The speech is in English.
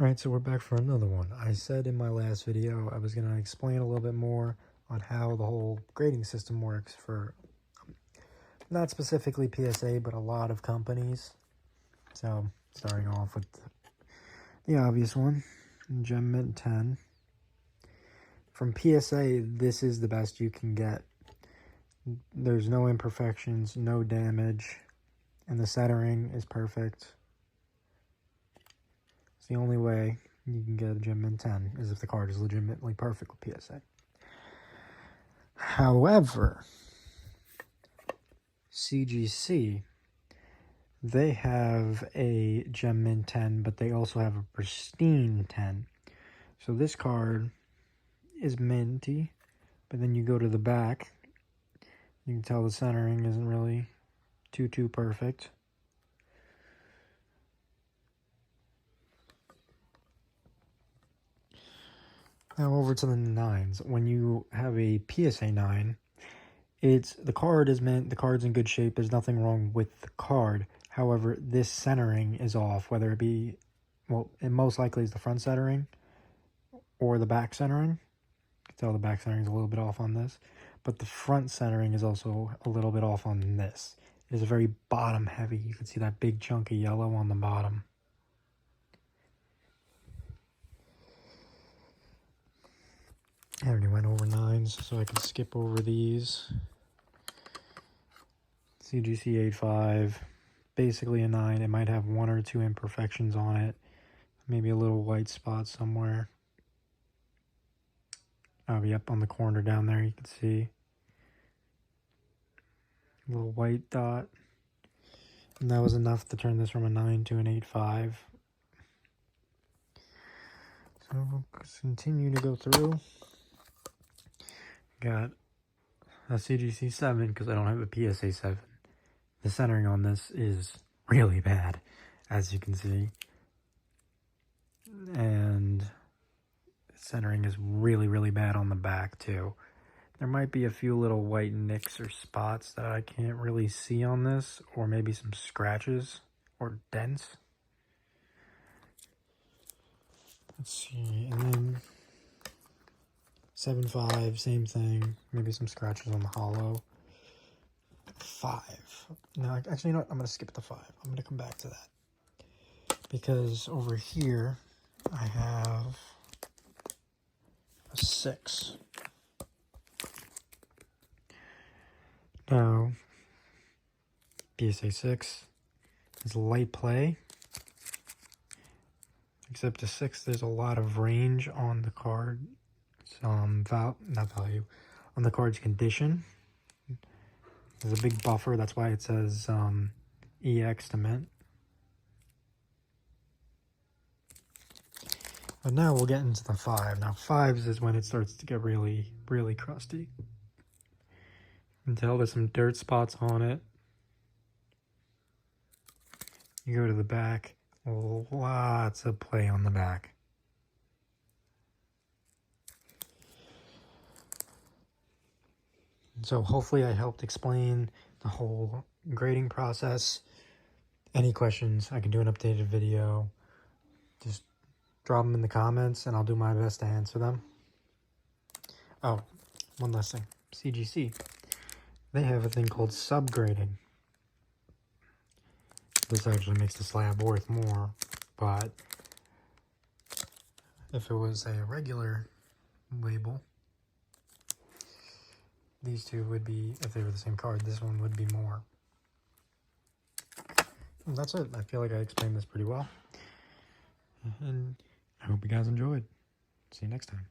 Alright, so we're back for another one. I said in my last video I was going to explain a little bit more on how the whole grading system works for, not specifically PSA, but a lot of companies. So, starting off with the obvious one, Gem Mint 10. From PSA, this is the best you can get. There's no imperfections, no damage, and the centering is perfect. It's the only way you can get a Gem Mint 10 is if the card is legitimately perfect with PSA. However, CGC, they have a Gem Mint 10, but they also have a pristine 10. So this card is minty, but then you go to the back, you can tell the centering isn't really too perfect. Now over to the 9s. When you have a PSA 9, the card is mint, the card's in good shape, there's nothing wrong with the card. However, this centering is off, whether it be, well, it most likely is the front centering or the back centering. You can tell the back centering is a little bit off on this, but the front centering is also a little bit off on this. It is very bottom heavy. You can see that big chunk of yellow on the bottom. I already went over 9s, so I can skip over these. CGC 85, basically a 9. It might have 1 or 2 imperfections on it. Maybe a little white spot somewhere. Oh, yep, on the corner down there you can see. A little white dot. And that was enough to turn this from a 9 to an 8.5. So we'll continue to go through. Got a CGC 7 because I don't have a PSA 7. The centering on this is really bad, as you can see. And centering is really bad on the back too. There might be a few little white nicks or spots that I can't really see on this, or maybe some scratches or dents. Let's see, and then 7.5, same thing. Maybe some scratches on the hollow. 5. Now, actually, you know what? I'm going to skip the 5. I'm going to come back to that. Because over here, I have a 6. Now, PSA 6 is light play. Except a 6, there's a lot of range on the card. On the card's condition. There's a big buffer, that's why it says EX to mint. But now we'll get into the 5. Now 5s is when it starts to get really crusty. You can tell there's some dirt spots on it. You go to the back, lots of play on the back. So hopefully I helped explain the whole grading process. Any questions, I can do an updated video. Just drop them in the comments and I'll do my best to answer them. Oh, one last thing. CGC. They have a thing called subgrading. This actually makes the slab worth more, but if it was a regular label, these two would be, if they were the same card, this one would be more. And that's it. I feel like I explained this pretty well. And I hope you guys enjoyed. See you next time.